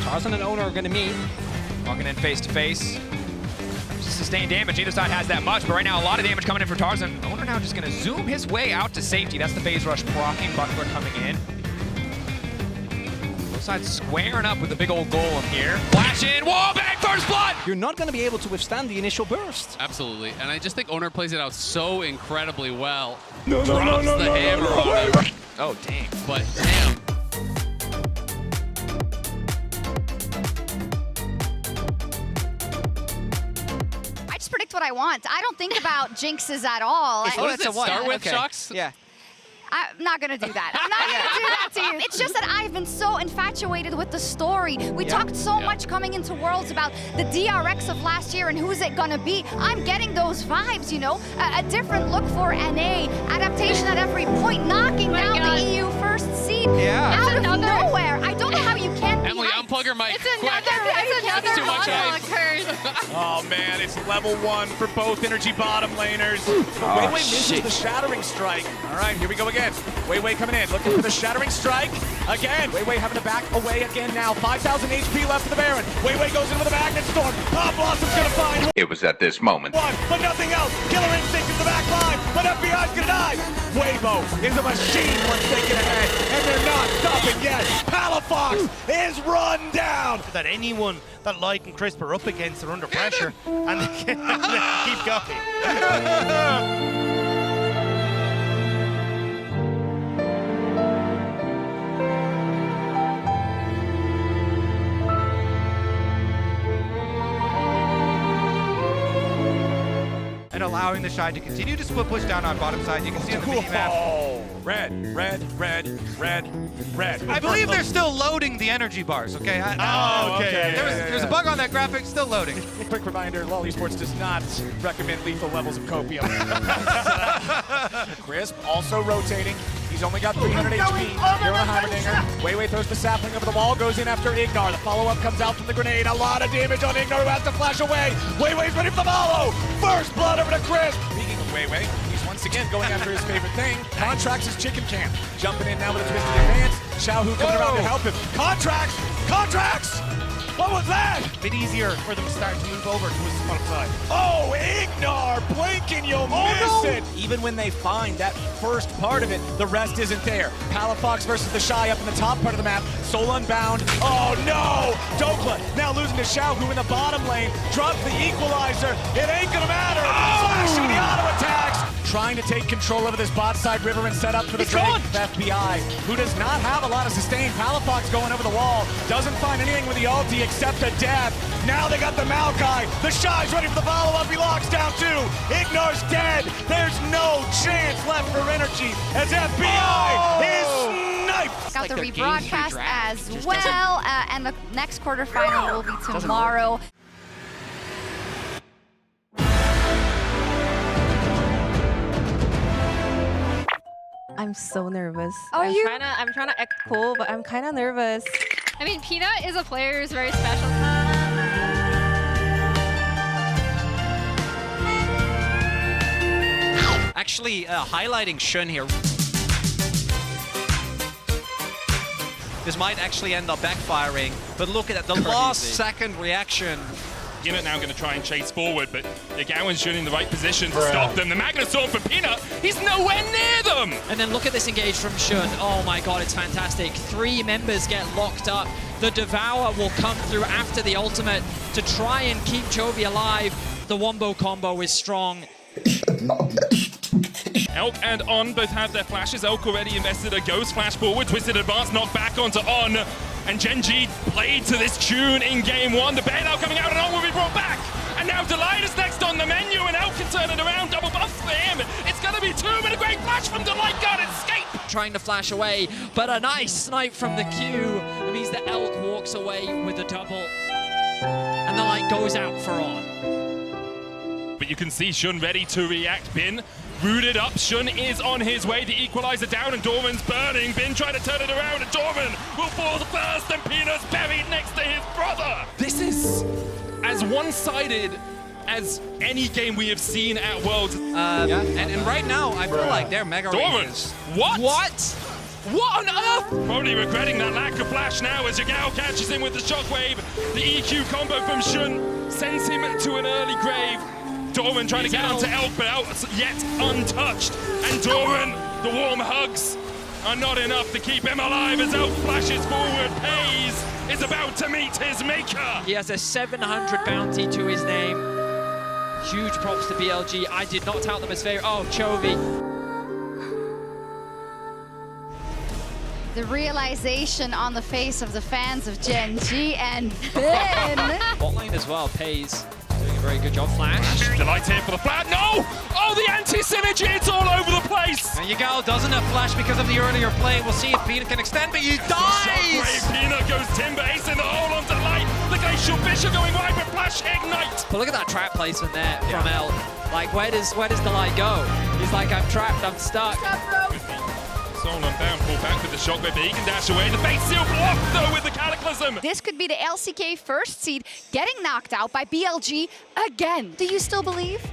Tarzan and Owner are going to meet. Walking in face to face. Sustained damage. Neither side has that much, but right now a lot of damage coming in for Tarzan. Owner now just going to zoom his way out to safety. That's the phase rush blocking. Butler coming in. Both sides squaring up with a big old golem here. Flash in, wall bang, first blood! You're not going to be able to withstand the initial burst. Absolutely, and I just think Owner plays it out so incredibly well. No, Drops the hammer on him. Oh, dang. But damn. Predict what I want. I don't think about jinxes at all. What does it start with, Sjokz? Yeah. I'm not gonna do that. I'm not gonna do that to you. It's just that I've been so infatuated with the story. We talked so much coming into Worlds about the DRX of last year and who's it gonna be. I'm getting those vibes, you know? A different look for NA, adaptation at every point, knocking down the EU first seed out of nowhere. I don't know how you can't be Emily, unplug your mic. It's quick. another Too much monologue hype. Oh man, it's level 1 for both energy bottom laners. Wei misses the shattering strike. All right, here we go again. Wei coming in, looking for the shattering strike. Again, Wei having to back away again now. 5,000 HP left for the Baron. Wei goes in with a magnet storm. Pop Blossom's gonna find It was at this moment. one, but nothing else. Killer Instinct is the back line, but FBI's gonna die. Weibo is a machine once they get ahead, and they're not stopping yet. Palafox is run down. That anyone that Light and Crisp are up against are under pressure, and they keep going. And allowing the Shine to continue to split push down on bottom side. You can see on the mini-map. Oh, red. I believe they're still loading the energy bars, okay? Okay. There's a bug on that graphic, still loading. Quick reminder, LoL Esports does not recommend lethal levels of copium. Crisp also rotating. He's only got 300 HP. Here on a Heimerdinger. Wei throws the sapling over the wall, goes in after Ignar. The follow-up comes out from the grenade. A lot of damage on Ignar, who has to flash away. Wei's ready for the follow. First blood over to Crisp. Speaking of Wei, he's once again going after his favorite thing. Contracts his chicken camp. Jumping in now with a twisted advance. Xiaohu coming around to help him. Contracts! What was that? A bit easier for them to start to move over to his bottom side. Oh, Ignar, blink and you'll miss it. Even when they find that first part of it, the rest isn't there. Palafox versus the Shy up in the top part of the map. Soul Unbound. Oh no! Dokla now losing to Xiaohu in the bottom lane. Drops the equalizer. It ain't gonna matter. Flashing the auto attacks. Trying to take control over this bot side river and set up for the Drake FBI, who does not have a lot of sustain. Palafox going over the wall. Doesn't find anything with the ulti except a death. Now they got the Maokai. The Shy's ready for the follow-up. He locks down too. Ignar's dead. There's no chance left for energy as FBI is sniped. Got the rebroadcast as well, and the next quarterfinal will be tomorrow. I'm so nervous. Are you? I'm trying to act cool, but I'm kind of nervous. I mean, Peanut is a player who's very special. Actually, highlighting Shun here. This might actually end up backfiring, but look at that, the last second reaction. Peanut now going to try and chase forward, but Igawan's in the right position to stop them. The Magnet Storm for Peanut, he's nowhere near them! And then look at this engage from Shun. Oh my god, it's fantastic. 3 members get locked up. The Devour will come through after the ultimate to try and keep Chovy alive. The Wombo combo is strong. Elk and On both have their flashes. Elk already invested a Ghost flash forward, Twisted Advance knocked back onto On. And Genji played to this tune in game 1. The bear now coming out and On will be brought back. And now Delight is next on the menu and Elk can turn it around. Double buff for him. It's going to be 2 and a great flash from Delight. Guard escape. Trying to flash away, but a nice snipe from the Q. It means that Elk walks away with the double. And the light goes out for On. But you can see Shun ready to react. Bin rooted up. Shun is on his way. The equalizer down and Dorman's burning. Bin trying to turn it around and Dorman will fall first and Peanut's buried next to his brother. This is as one-sided as any game we have seen at Worlds. And right now, I feel like they're mega Dorman, ranges. what? What? What on earth? Probably regretting that lack of flash now as Yagao catches him with the shockwave. The EQ combo from Shun sends him to an early grave. Doran trying to get onto Elk, but out yet untouched. And Doran, the warm hugs are not enough to keep him alive as Elk flashes forward. Pays is about to meet his maker. He has a 700 bounty to his name. Huge props to BLG. I did not tout them as favorite. Oh, Chovy. The realization on the face of the fans of Gen G, and then Bot lane as well. Pays doing a very good job. Flash. Delight here for the flat. No! Oh, the anti-synergy, it's all over the place! And Yagao doesn't have flash because of the earlier play. We'll see if Peanut can extend, but he dies! Shockwave, Peanut goes Timber, ace in the hole on Delight. The Glacial Fisher going wide, but flash ignite! But look at that trap placement there from El. Like, where does Delight go? He's like, I'm trapped, I'm stuck. Solon down, pull back with the shockwave, but he can dash away. The base seal blocked though with the Cataclysm. this could be the LCK first seed getting knocked out by BLG again. Do you still believe?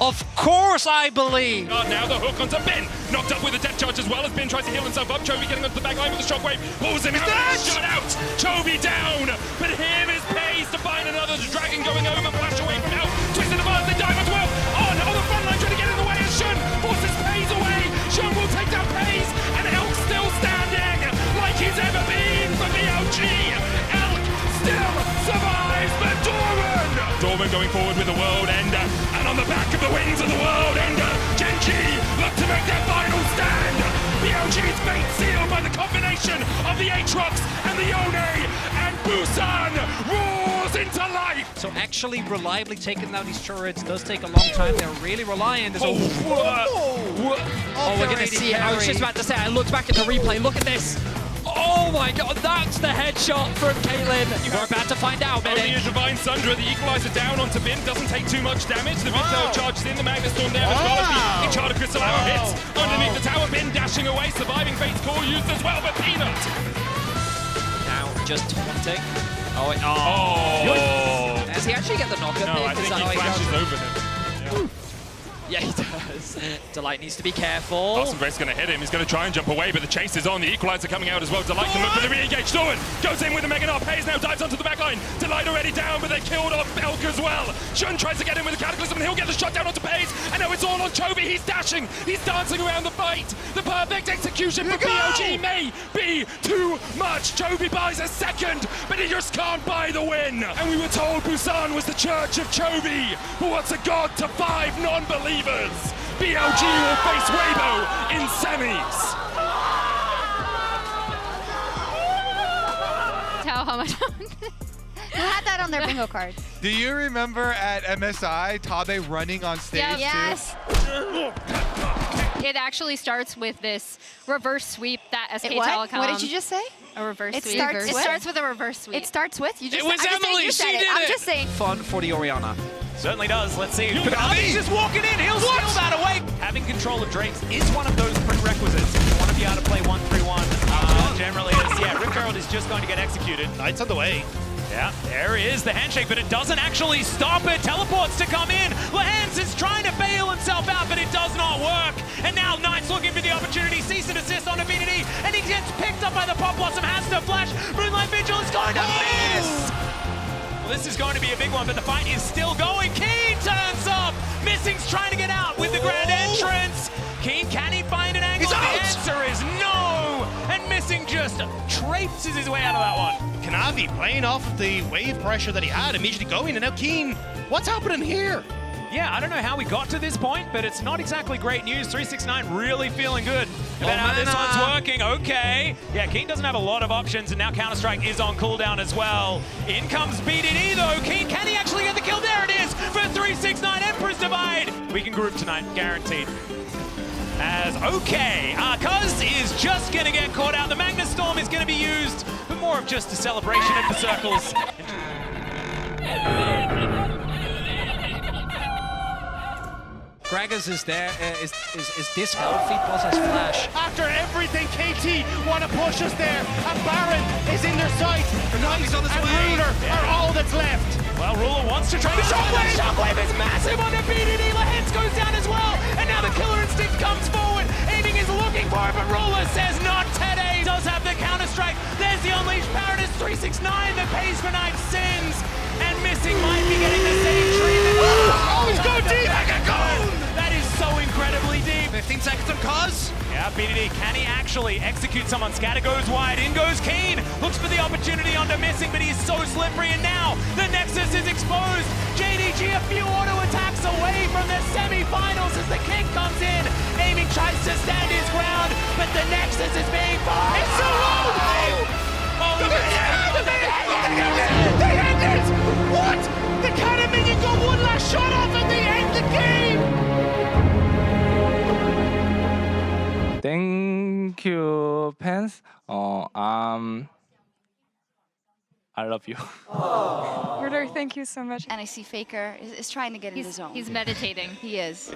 Of course I believe! Now the hook onto Bin, knocked up with a death charge as well as Bin tries to heal himself up. Chovy getting onto the back line with the shockwave, pulls him out, shot out. Chovy down, but here is Pays to find another. The dragon going over, flash away from out. Twisted advance, they dive as well. On the front line trying to get in the way as Shun forces Pays away. Shun will take down Pays, and Elk still standing like he's ever been for BLG. Elk still survives, but Doran going forward with the World Ender, and on the back of the wings of the World Ender, Gen G look to make their final stand. BLG's fate sealed by the combination of the Aatrox and the Yone, and Busan roars into life. So actually reliably taking down these turrets does take a long time. They're really reliant. Oh, we're gonna see it. I was just about to say, I looked back at the replay. Look at this. Oh my god, that's the headshot from Caitlyn. We're about to find out, Only Medic. a Divine Sundra, the equalizer down onto Bin, doesn't take too much damage. The mid-tail charges in, the Magnet Storm there as well as the Enchanted Crystal Arrow hits. Underneath the tower, Bin dashing away, surviving Fate's Core used as well, but Peanut. Now just taunting. Does he actually get the knock-up? No, I think he flashes over him. Yeah, he does. Delight needs to be careful. Awesome Grace going to hit him. He's going to try and jump away, but the chase is on. The equalizer coming out as well. Delight can look for the re-engage. Doran goes in with a Mega Knock. Pays now dives onto the back line. Delight already down, but they killed off Elk as well. Shun tries to get in with the Cataclysm, and he'll get the shot down onto Pays. And now it's all on Chovy. He's dashing. He's dancing around the fight. The perfect execution for BLG may be too much. Chovy buys a second, but he just can't buy the win. And we were told Busan was the church of Chovy. But what's a god to 5 non-believers? BLG will face Weibo in semis. Tell how much. Who had that on their bingo card? Do you remember at MSI, Tabe running on stage Yeah. Yes. It actually starts with this reverse sweep that SK What? Telecom. What did you just say? A reverse It sweep. starts It with? starts with a reverse sweep. It starts with? You just It was I'm just saying Emily, you said she it. did I'm it. just saying. Fun for the Orianna. Certainly does. Let's see. Kanavi's just walking in. He'll steal that away. Having control of Drakes is one of those prerequisites. If you want to be able to play 1-3-1, generally is, Rip Herald is just going to get executed. Knight's on the way. Yeah, there is the handshake, but it doesn't actually stop it. Teleports to come in. Lehans is trying to bail himself out, but it does not work. And now Knight's looking for the opportunity. Cease and desist on a BDD, and he gets picked up by the Pop Blossom. Has to flash. Moonlight Vigil is going to miss. Well, this is going to be a big one, but the fight is still going. Keen turns up. Missing's trying to get out with the grand entrance. Keen, can he find an angle? The answer is no. And Missing just traipses his way out of that one. Kanavi playing off of the wave pressure that he had, immediately going, and now Keen, what's happening here? Yeah, I don't know how we got to this point, but it's not exactly great news. 369 really feeling good about how this one's working. Okay. Yeah, Keen doesn't have a lot of options, and now Counter-Strike is on cooldown as well. In comes BDD, though. Keen, can he actually get the kill? There it is for 369 Emperor's Divide. We can group tonight, guaranteed. As okay, Cuz is just going to get caught out. The Magnet Storm is going to be used, but more of just a celebration in the circles. Gragas is there, is this healthy plus has flash. After everything, KT want to push us there, and Baron is in their sight. Knight on his and way. Ruler are all that's left. Well, Ruler wants to try the Shockwave! The Shockwave is massive on the BDD! Lehans goes down as well! And now the Killer Instinct comes forward, aiming his is looking for it, but Ruler says not today. Does have the counter-strike. There's the Unleashed Paradise 369 that pays for 9 sins. And Missing might be getting the same treatment. Oh, he's going deep. That is so incredibly deep. 15 seconds on Cos. Yeah, BDD, can he actually execute someone? Scatter goes wide, in goes Keen. Looks for the opportunity onto Missing, but he's so slippery, and now the Nexus is exposed. JDG a few auto attacks away from the semi-finals as the kick comes in. Aiming tries to stand his ground, but the Nexus is being fired. It's so low! They end it! What? The Katamari got one last shot off and they end the game! Thank you, fans. I love you. Ruler, thank you so much. And I see Faker is trying to get in the zone. He's meditating. He is.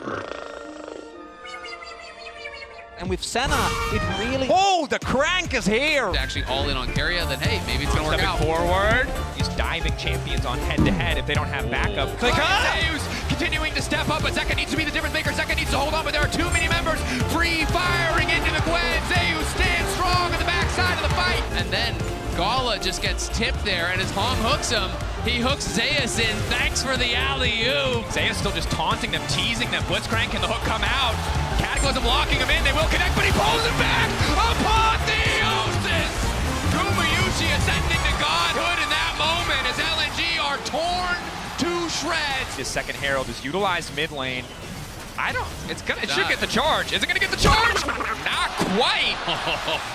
And with Senna, it really... Oh, the crank is here! Actually all in on Keria, then hey, maybe it's gonna work out. Forward. These diving champions on head-to-head if they don't have backup. Zeus continuing to step up, but Zeka needs to be the difference maker. Zeka needs to hold on, but there are too many members. Free firing into the Gwen. Zeus stands strong on the backside of the fight. And then Gala just gets tipped there, and as Hong hooks him, he hooks Zeus in. Thanks for the alley-oop. Zeus still just taunting them, teasing them. Blitzcrank, can the hook come out? Cataclysm locking him in. They will connect, but he pulls him back. Apotheosis! Kumayushi ascending to godhood in that moment as LNG are torn to shreds. His second Herald is utilized mid lane. It should get the charge. Is it gonna get the charge? Not quite.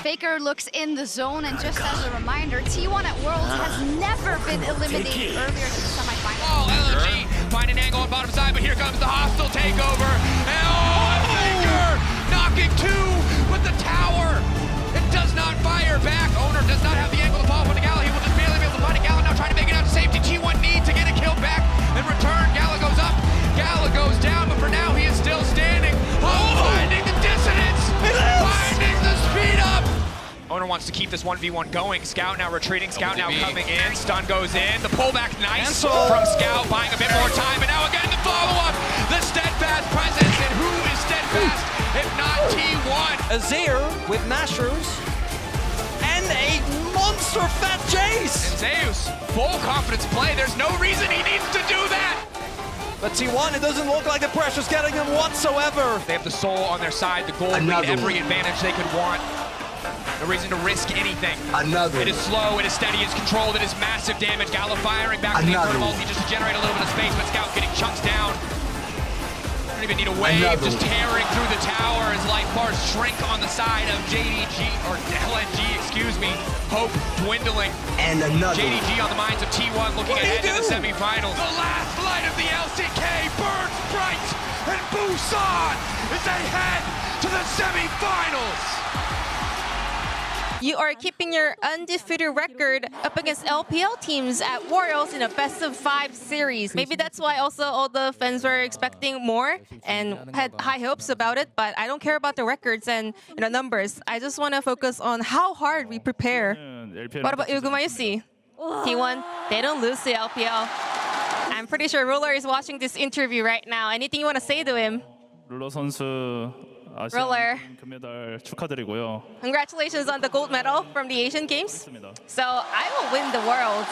Faker looks in the zone, and just as a reminder, T1 at Worlds has never been eliminated earlier than the semifinals. Oh, LNG find an angle on bottom side, but here comes the hostile takeover. And Faker knocking two with the tower. It does not fire back. Owner does not have the angle to fall upon the Gala. He will just barely be able to find a Gala now, trying to make it out to safety. T1 need to get a kill back and return. Gala goes up. Gala goes down, but for now he is still standing. Finding the dissonance. Finding the speed up. Owner wants to keep this 1v1 going. Scout now retreating. Scout now coming in. Stun goes in. The pullback nice from Scout, buying a bit more time. And now again the follow-up. The steadfast presence. And who is steadfast if not T1? Azir with Nashers and a monster fat Jace. And Zeus, full confidence play. There's no reason he needs to do that. But T1, it doesn't look like the pressure's getting them whatsoever. They have the soul on their side, the gold lead, every advantage they could want. No reason to risk anything. It is slow, it is steady, it is controlled, it is massive damage. Gala firing back to the inverted ulti just to generate a little bit of space, but Scout getting chunks down. Don't even need a wave, just tearing through the tower as life bars shrink on the side of JDG, or LNG, excuse me. Hope dwindling. And JDG on the minds of T1 looking ahead to the semifinals. The last light of the LCK burns bright, and Busan is ahead to the semifinals. You are keeping your undefeated record up against LPL teams at Worlds in a best-of-5 series. Maybe that's why also all the fans were expecting more and had high hopes about it, but I don't care about the records and numbers. I just want to focus on how hard we prepare. What about Yugumayusi? T1, they don't lose the LPL. I'm pretty sure Ruler is watching this interview right now. Anything you want to say to him? Ruler, congratulations on the gold medal from the Asian Games. So I will win the Worlds.